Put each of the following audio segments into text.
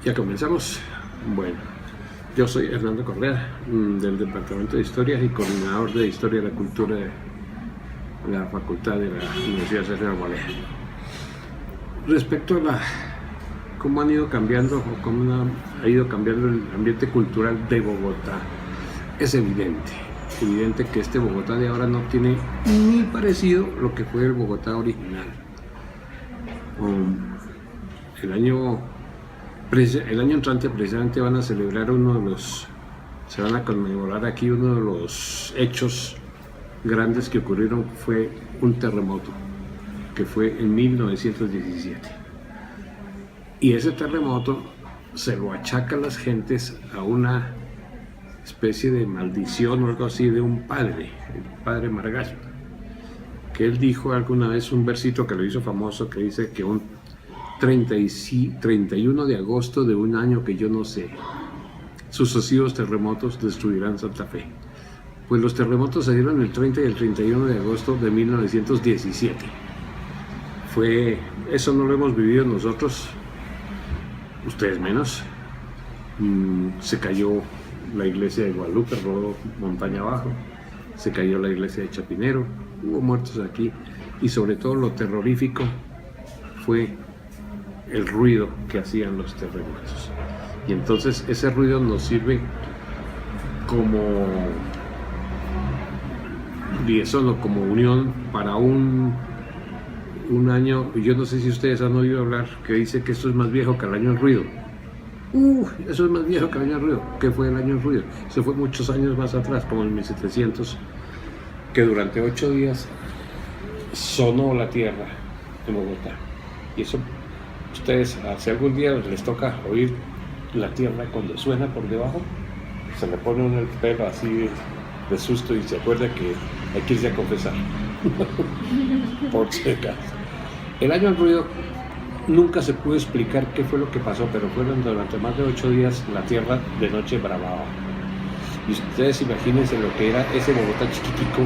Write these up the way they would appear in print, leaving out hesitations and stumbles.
Ya comenzamos. Bueno, yo soy Hernando Correa, del Departamento de Historia y coordinador de Historia de la Cultura de la Facultad de la Universidad César Vallejo. Respecto a cómo han ido cambiando o cómo ha ido cambiando el ambiente cultural de Bogotá, es evidente que este Bogotá de ahora no tiene ni parecido lo que fue el Bogotá original. El año entrante precisamente van a celebrar se van a conmemorar aquí uno de los hechos grandes que ocurrieron, fue un terremoto, que fue en 1917. Y ese terremoto se lo achaca a las gentes a una especie de maldición o algo así de un padre, el padre Margallo, que él dijo alguna vez un versito que lo hizo famoso, que dice que un 31 de agosto de un año que yo no sé, sucesivos terremotos destruirán Santa Fe. Pues los terremotos se dieron el 30 y el 31 de agosto de 1917. Eso no lo hemos vivido nosotros, ustedes menos. Se cayó la iglesia de Guadalupe, rodó montaña abajo, se cayó la iglesia de Chapinero, hubo muertos aquí, y sobre todo lo terrorífico fue el ruido que hacían los terremotos. Y entonces ese ruido nos sirve como liaison, como unión para un año. Yo no sé si ustedes han oído hablar que dice que esto es más viejo que el año del ruido. Eso es más viejo que el año del ruido. ¿Qué fue el año del ruido? Se fue muchos años más atrás, como en 1700, que durante 8 días sonó la tierra en Bogotá. Y eso, ustedes, si algún día les toca oír la tierra cuando suena por debajo, se le pone uno el pelo así de susto y se acuerda que hay que irse a confesar. Por si acaso. El año del ruido nunca se pudo explicar qué fue lo que pasó, pero fueron durante más de 8 días la tierra de noche bramaba. Y ustedes imagínense lo que era ese Bogotá chiquitico,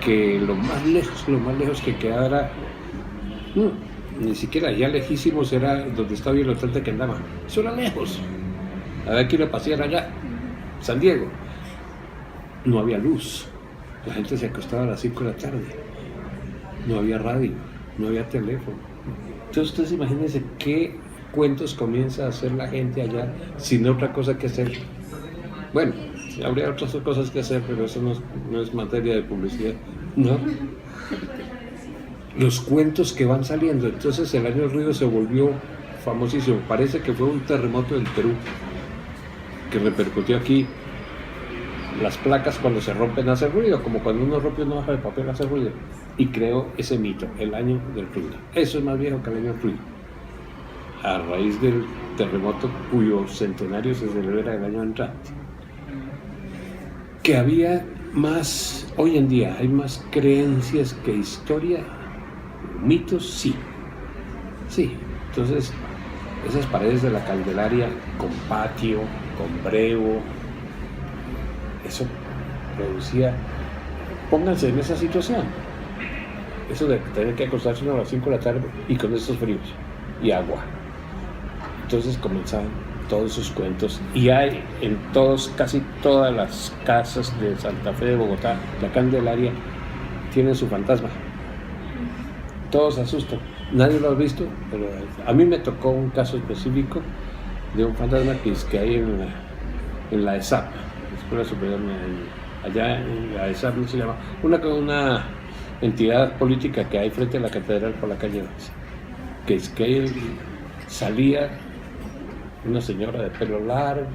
que lo más lejos que quedaba era, ni siquiera ya lejísimos era donde estaba el hotel de Kendama. Eso era lejos. A ver quién lo pasear allá, San Diego. No había luz. La gente se acostaba a las 5 de la tarde. No había radio, no había teléfono. Entonces ustedes imagínense qué cuentos comienza a hacer la gente allá sin otra cosa que hacer. Bueno, habría otras cosas que hacer, pero eso no es materia de publicidad, ¿no? Los cuentos que van saliendo. Entonces el año del ruido se volvió famosísimo. Parece que fue un terremoto del Perú que repercutió aquí. Las placas cuando se rompen hacen ruido, como cuando uno rompe una hoja de papel hace ruido, y creó ese mito, el año del ruido. Eso es más viejo que el año del ruido, a raíz del terremoto cuyo centenario se celebra el año entrante. Que había más, hoy en día hay más creencias que historia, mitos, sí. Entonces esas paredes de la Candelaria con patio, con brevo, eso producía, pónganse en esa situación, eso de tener que acostarse a las 5 de la tarde y con estos fríos y agua. Entonces comenzaban todos esos cuentos, y hay en casi todas las casas de Santa Fe de Bogotá, la Candelaria tiene su fantasma. Todos se asustan, nadie lo ha visto, pero a mí me tocó un caso específico de un fantasma que hay en la ESAP, Escuela Superior, allá en la ESAP, no se llama, una entidad política que hay frente a la catedral por la calle 11, que salía una señora de pelo largo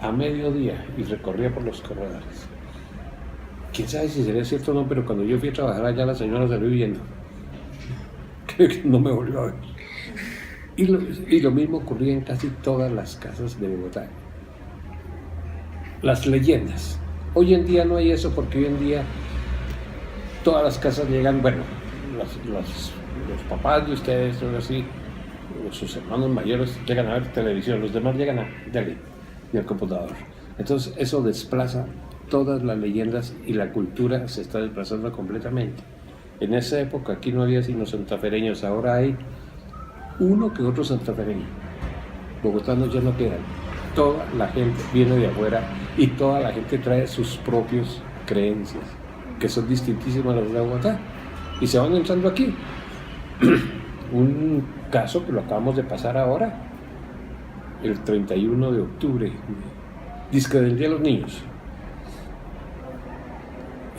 a mediodía y recorría por los corredores. Quién sabe si sería cierto o no, pero cuando yo fui a trabajar allá, la señora salió huyendo. Creo que no me volvió a ver. Y lo mismo ocurría en casi todas las casas de Bogotá. Las leyendas. Hoy en día no hay eso, porque hoy en día todas las casas llegan, bueno, los papás de ustedes, o así, sus hermanos mayores llegan a ver televisión, los demás llegan a tele y al computador. Entonces eso desplaza todas las leyendas y la cultura se está desplazando completamente. En esa época aquí no había sino santafereños, ahora hay uno que otro santafereño. bogotanos ya no quedan. Toda la gente viene de afuera y toda la gente trae sus propias creencias, que son distintísimas a las de Bogotá, y se van entrando aquí. Un caso que lo acabamos de pasar ahora, el 31 de octubre, dizque del Día de los Niños,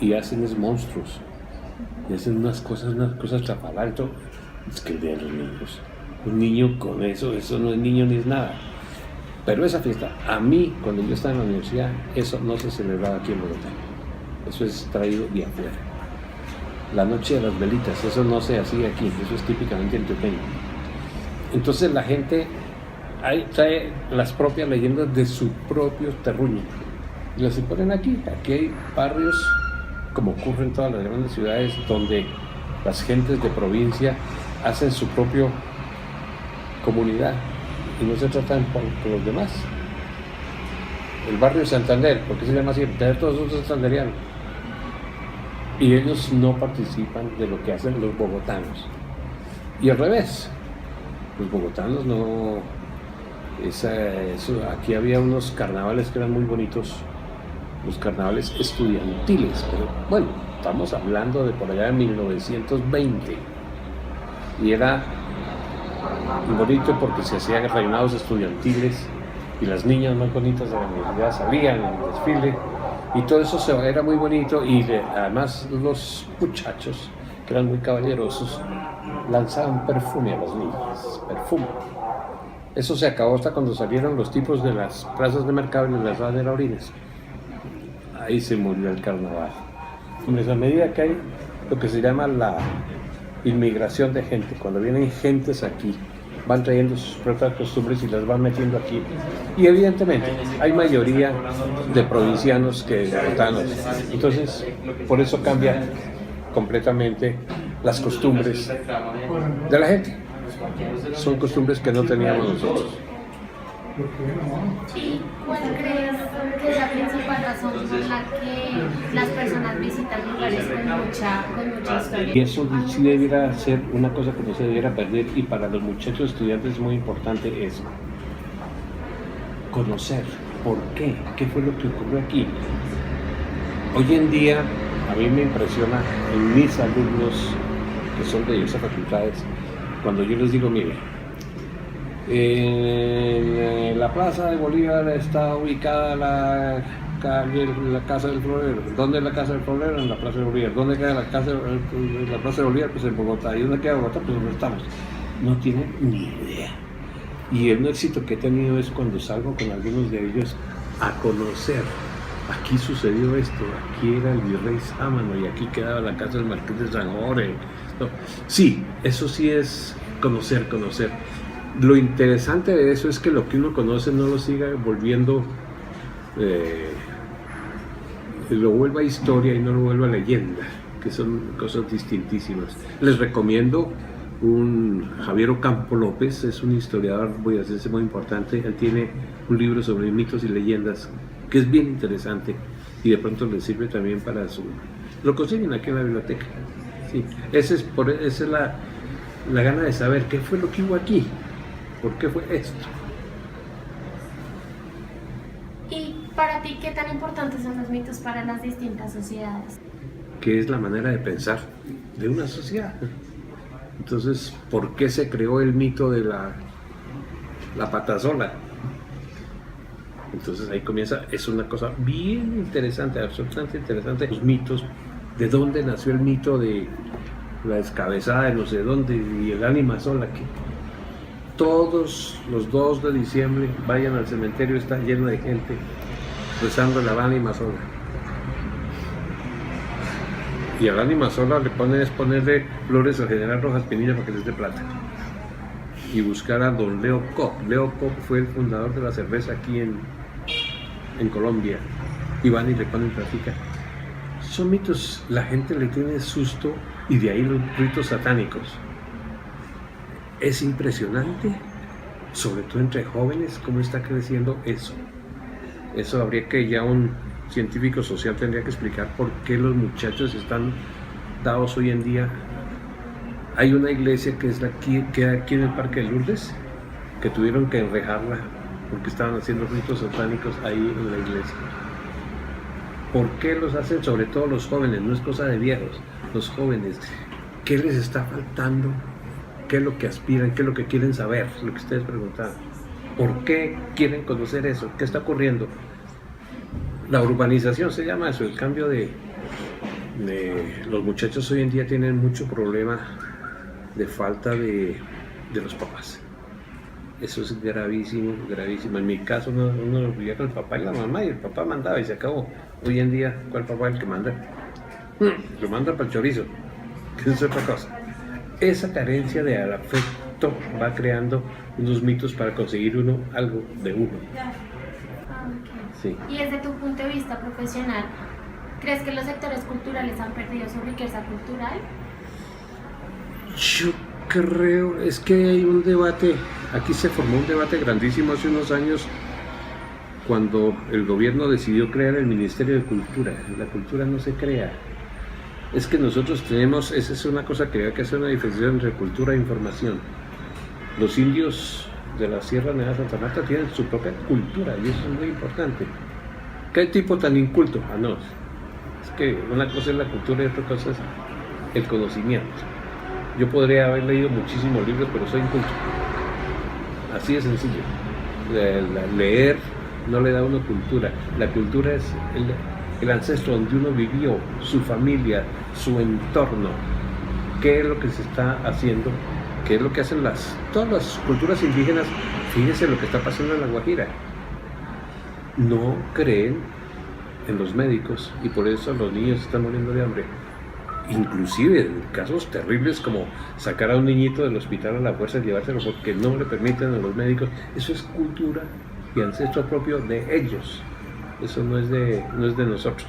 y hacen es monstruos, y hacen unas cosas trapaladas. Es que el Día de los Niños, un niño con eso no es niño ni es nada. Pero esa fiesta, a mí, cuando yo estaba en la universidad, eso no se celebraba aquí en Bogotá. Eso es traído de afuera. La noche de las velitas, eso no se hacía aquí, eso es típicamente antioqueño. Entonces la gente ahí trae las propias leyendas de su propio terruño y las imponen aquí. Aquí hay barrios, como ocurre en todas las grandes ciudades, donde las gentes de provincia hacen su propia comunidad y no se tratan con los demás. El barrio de Santander, ¿por qué se llama así? Todos son santanderianos. Y ellos no participan de lo que hacen los bogotanos. Y al revés, los bogotanos no... aquí había unos carnavales que eran muy bonitos, los carnavales estudiantiles, pero bueno, estamos hablando de por allá de 1920. Y era bonito porque se hacían reinados estudiantiles y las niñas más bonitas de la universidad salían en el desfile y todo eso era muy bonito, y además los muchachos, que eran muy caballerosos, lanzaban perfume a las niñas, perfume. Eso se acabó hasta cuando salieron los tipos de las plazas de mercado y les lanzaban de orines. Ahí se murió el carnaval. Pues a medida que hay lo que se llama la inmigración de gente, cuando vienen gentes aquí, van trayendo sus propias costumbres y las van metiendo aquí. Y evidentemente hay mayoría de provincianos que de bogotanos. Entonces, por eso cambian completamente las costumbres de la gente. Son costumbres que no teníamos nosotros. ¿Y cuál crees que es la principal razón por la que las personas visitan lugares con mucha historia? Y eso sí debiera ser una cosa que no se debiera perder, y para los muchachos estudiantes es muy importante eso. Conocer por qué fue lo que ocurrió aquí. Hoy en día a mí me impresiona en mis alumnos que son de diversas facultades, cuando yo les digo, mire, en la Plaza de Bolívar está ubicada la Casa del Florero. ¿Dónde es la Casa del Florero? En la Plaza de Bolívar. ¿Dónde queda la Plaza de Bolívar? Pues en Bogotá. ¿Y dónde queda Bogotá? Pues donde estamos. No tienen ni idea. Y el éxito que he tenido es cuando salgo con algunos de ellos a conocer. Aquí sucedió esto, aquí era el virrey Sámano y aquí quedaba la casa del marqués de San Jorge. No, sí, eso sí es conocer. Lo interesante de eso es que lo que uno conoce no lo siga volviendo, lo vuelva historia y no lo vuelva leyenda, que son cosas distintísimas. Les recomiendo Javier Ocampo López, es un historiador boyacense muy importante. Él tiene un libro sobre mitos y leyendas que es bien interesante y de pronto les sirve también para lo consiguen aquí en la biblioteca. Sí, esa es la gana de saber qué fue lo que hubo aquí. ¿Por qué fue esto? ¿Y para ti qué tan importantes son los mitos para las distintas sociedades? Que es la manera de pensar de una sociedad. Entonces, ¿por qué se creó el mito de la patasola? Entonces ahí comienza, es una cosa bien interesante, absolutamente interesante. Los mitos, de dónde nació el mito de la descabezada de no sé dónde y el ánima sola, que todos los 2 de diciembre vayan al cementerio, está lleno de gente rezando la ánima sola. Y al ánima sola le ponerle flores al general Rojas Pinilla para que les dé plata. Y buscar a don Leo Koch. Leo Koch fue el fundador de la cerveza aquí en Colombia. Y van y le ponen platica. Son mitos, la gente le tiene susto, y de ahí los ritos satánicos. Es impresionante, sobre todo entre jóvenes, cómo está creciendo eso. Eso habría que ya un científico social tendría que explicar por qué los muchachos están dados hoy en día. Hay una iglesia que es queda aquí en el Parque de Lourdes, que tuvieron que enrejarla porque estaban haciendo ritos satánicos ahí en la iglesia. ¿Por qué los hacen? Sobre todo los jóvenes, no es cosa de viejos, los jóvenes. ¿Qué les está faltando? ¿Qué es lo que aspiran? ¿Qué es lo que quieren saber? Lo que ustedes preguntaban. ¿Por qué quieren conocer eso? ¿Qué está ocurriendo? La urbanización se llama eso, el cambio de los muchachos hoy en día tienen mucho problema de falta de los papás. Eso es gravísimo, gravísimo. En mi caso uno vivía con el papá y la mamá y el papá mandaba y se acabó. Hoy en día, ¿cuál papá es el que manda? Lo manda para el chorizo, que es otra cosa. Esa carencia de afecto va creando unos mitos para conseguir algo de uno. Sí. Y desde tu punto de vista profesional, ¿crees que los sectores culturales han perdido su riqueza cultural? Yo creo, es que hay un debate, aquí se formó un debate grandísimo hace unos años cuando el gobierno decidió crear el Ministerio de Cultura. La cultura no se crea. Es que nosotros tenemos, esa es una cosa que hay que hacer una diferencia entre cultura e información. Los indios de la Sierra Nevada de Santa Marta tienen su propia cultura y eso es muy importante. ¿Qué tipo tan inculto? Ah, no. Es que una cosa es la cultura y otra cosa es el conocimiento. Yo podría haber leído muchísimos libros, pero soy inculto. Así de sencillo. Leer no le da a uno cultura. La cultura es el ancestro donde uno vivió, su familia, su entorno. ¿Qué es lo que se está haciendo? ¿Qué es lo que hacen todas las culturas indígenas? Fíjense lo que está pasando en La Guajira. No creen en los médicos y por eso los niños están muriendo de hambre. Inclusive en casos terribles como sacar a un niñito del hospital a la fuerza y llevárselo porque no le permiten a los médicos. Eso es cultura y ancestro propio de ellos. Eso no es de nosotros.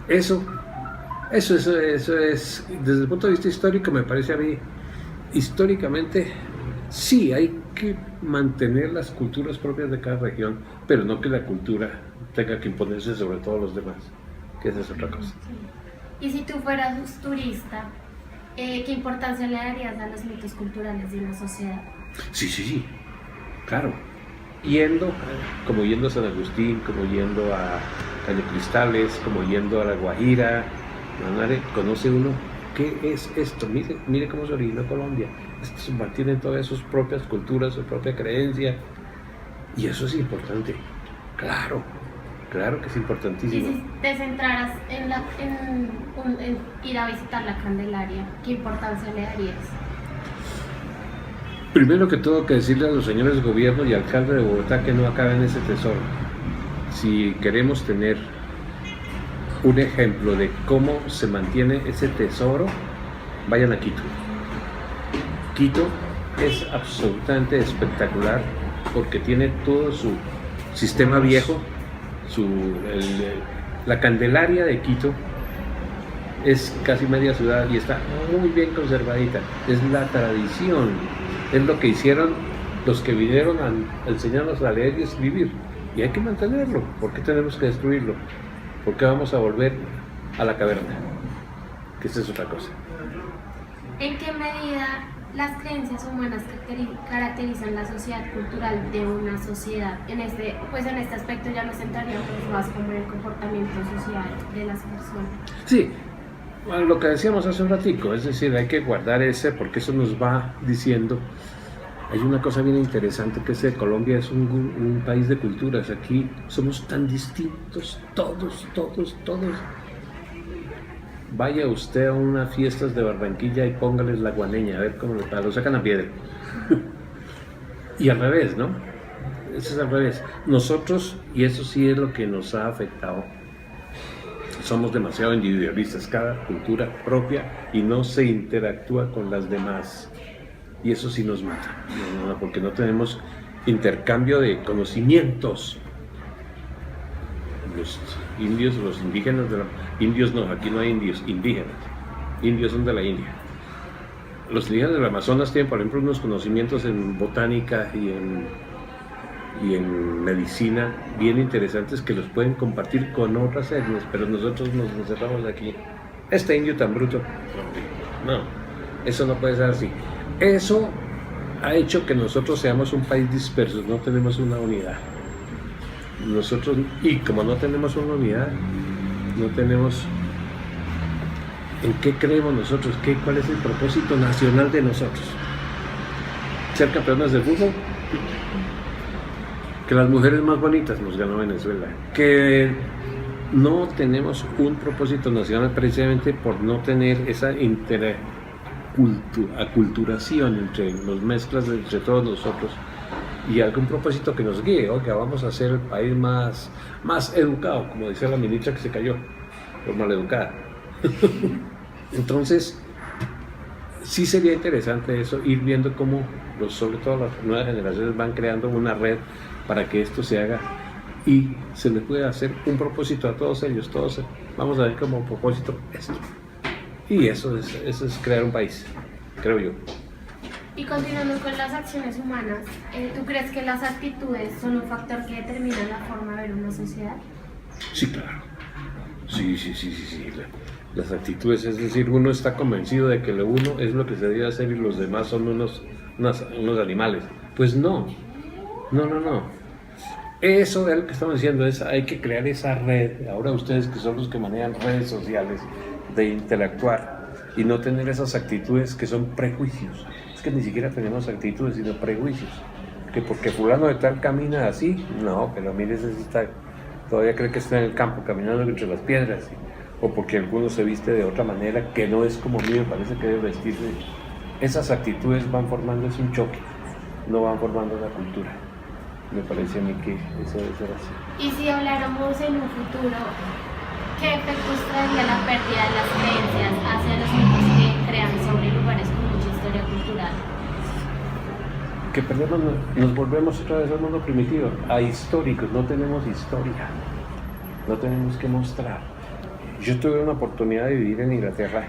Eso es, desde el punto de vista histórico, me parece a mí, históricamente, sí hay que mantener las culturas propias de cada región, pero no que la cultura tenga que imponerse sobre todos los demás, que esa es otra cosa. Y si tú fueras turista, ¿qué importancia le darías a los mitos culturales de una sociedad? Sí, claro. Como yendo a San Agustín, como yendo a Caño Cristales, como yendo a La Guajira, Manare, conoce uno qué es esto. Mire cómo se originó Colombia. Estos mantienen todas sus propias culturas, su propia creencia, y eso es importante. Claro que es importantísimo. Y si te centraras en ir a visitar la Candelaria, ¿qué importancia le darías? Primero que todo, que decirle a los señores de gobierno y alcalde de Bogotá que no acaben ese tesoro. Si queremos tener un ejemplo de cómo se mantiene ese tesoro, vayan a Quito. Quito es absolutamente espectacular porque tiene todo su sistema viejo. La Candelaria de Quito es casi media ciudad y está muy bien conservadita. Es la tradición, es lo que hicieron los que vinieron a enseñarnos a leer y escribir, y hay que mantenerlo. ¿Por qué tenemos que destruirlo? ¿Por qué vamos a volver a la caverna? Que esa es otra cosa. ¿En qué medida las creencias humanas caracterizan la sociedad cultural de una sociedad? En este aspecto ya nos centraríamos más como en el comportamiento social de las personas. Sí, bueno, lo que decíamos hace un ratico, es decir, hay que guardar porque eso nos va diciendo. Hay una cosa bien interesante que es que Colombia es un país de culturas. Aquí somos tan distintos, todos. Vaya usted a unas fiestas de Barranquilla y póngales la guaneña, a ver cómo lo sacan a piedra. Y al revés, ¿no? Eso es al revés. Nosotros, y eso sí es lo que nos ha afectado, somos demasiado individualistas, cada cultura propia y no se interactúa con las demás. Y eso sí nos mata, porque no tenemos intercambio de conocimientos. Los indios, los indígenas indios no, aquí no hay indios, indígenas. Indios son de la India. Los indígenas del Amazonas tienen, por ejemplo, unos conocimientos en botánica y en medicina bien interesantes que los pueden compartir con otras etnias, pero nosotros nos encerramos aquí. Este indio tan bruto, no, eso no puede ser así. Eso ha hecho que nosotros seamos un país disperso, no tenemos una unidad. Nosotros, y como no tenemos una unidad, no tenemos en qué creemos nosotros, cuál es el propósito nacional de nosotros. Ser campeones del fútbol, que las mujeres más bonitas nos ganó Venezuela, que no tenemos un propósito nacional precisamente por no tener esa aculturación entre los mezclas entre todos nosotros y algún propósito que nos guíe. Oiga, vamos a ser el país más educado, como decía la ministra que se cayó por maleducada. Entonces sí sería interesante eso, ir viendo cómo sobre todo las nuevas generaciones van creando una red para que esto se haga y se les puede hacer un propósito a todos ellos. Todos vamos a ver como propósito esto, y eso es crear un país, creo yo. Y continuando con las acciones humanas, ¿tú crees que las actitudes son un factor que determina la forma de ver una sociedad? Sí, claro. Sí. Las actitudes, es decir, uno está convencido de que lo uno es lo que se debe hacer y los demás son unos animales. Pues no. Eso es lo que estamos diciendo, hay que crear esa red. Ahora ustedes que son los que manejan redes sociales, de interactuar y no tener esas actitudes que son prejuicios. Es que ni siquiera tenemos actitudes, sino prejuicios. Que porque fulano de tal camina así, no, pero mire, ese todavía cree que está en el campo caminando entre las piedras. O porque alguno se viste de otra manera que no es como mío, parece que debe vestirse. Esas actitudes van formando, es un choque, no van formando una cultura. Me parece a mí que eso debe ser así. Y si habláramos en un futuro, ¿qué efectos traería la pérdida de las creencias hacia los mitos que crean sobre lugares con mucha historia cultural? Que perdemos, nos volvemos otra vez al mundo primitivo, a históricos, no tenemos historia, no tenemos que mostrar. Yo tuve una oportunidad de vivir en Inglaterra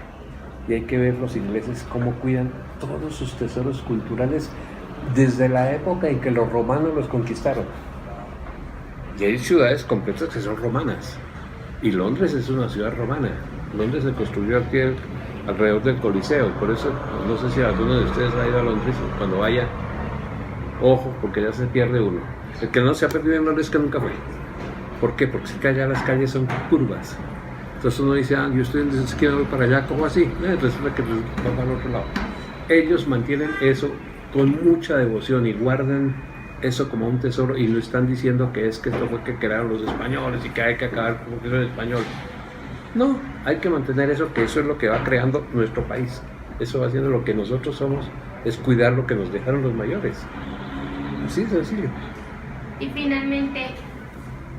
y hay que ver los ingleses cómo cuidan todos sus tesoros culturales desde la época en que los romanos los conquistaron. Y hay ciudades completas que son romanas. Y Londres es una ciudad romana. Londres se construyó aquí alrededor del Coliseo. Por eso, no sé si alguno de ustedes ha ido a Londres. Cuando vaya, ojo, porque ya se pierde uno. El que no se ha perdido en Londres es que nunca fue. ¿Por qué? Porque es que allá las calles son curvas. Entonces uno dice, yo estoy en esa esquina, voy para allá, ¿cómo así? Resulta que va para el otro lado. Ellos mantienen eso con mucha devoción y guardan eso como un tesoro y no están diciendo que esto fue que crearon los españoles y que hay que acabar con que son español. No, hay que mantener eso, que eso es lo que va creando nuestro país. Eso va haciendo lo que nosotros somos, es cuidar lo que nos dejaron los mayores. Así de sencillo. Y finalmente,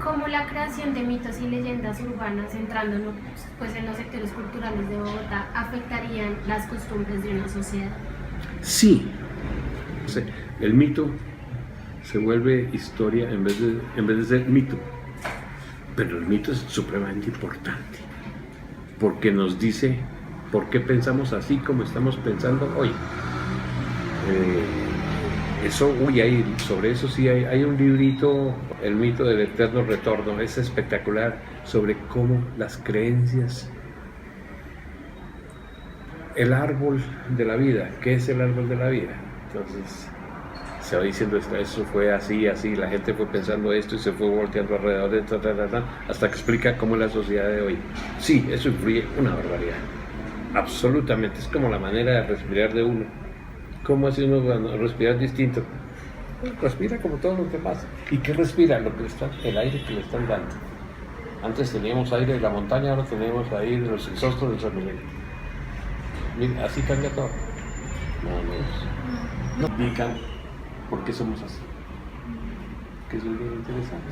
¿cómo la creación de mitos y leyendas urbanas, centrándonos pues, en los sectores culturales de Bogotá, afectarían las costumbres de una sociedad? Sí. El mito se vuelve historia en vez de ser mito. Pero el mito es supremamente importante, porque nos dice por qué pensamos así como estamos pensando hoy. Sobre eso sí hay un librito, El mito del eterno retorno, es espectacular, sobre cómo las creencias, el árbol de la vida, ¿qué es el árbol de la vida? Entonces se va diciendo eso fue así, la gente fue pensando esto y se fue volteando alrededor de esto, hasta que explica cómo es la sociedad de hoy. Sí, eso influye una barbaridad, absolutamente, es como la manera de respirar de uno. ¿Cómo hace uno respirar distinto? Respira como todos los demás. ¿Y qué respira? El aire que le están dando. Antes teníamos aire de la montaña, ahora tenemos aire de los exhaustos del San Miguel. Mira, así cambia todo. No explican por qué somos así. Que es muy interesante.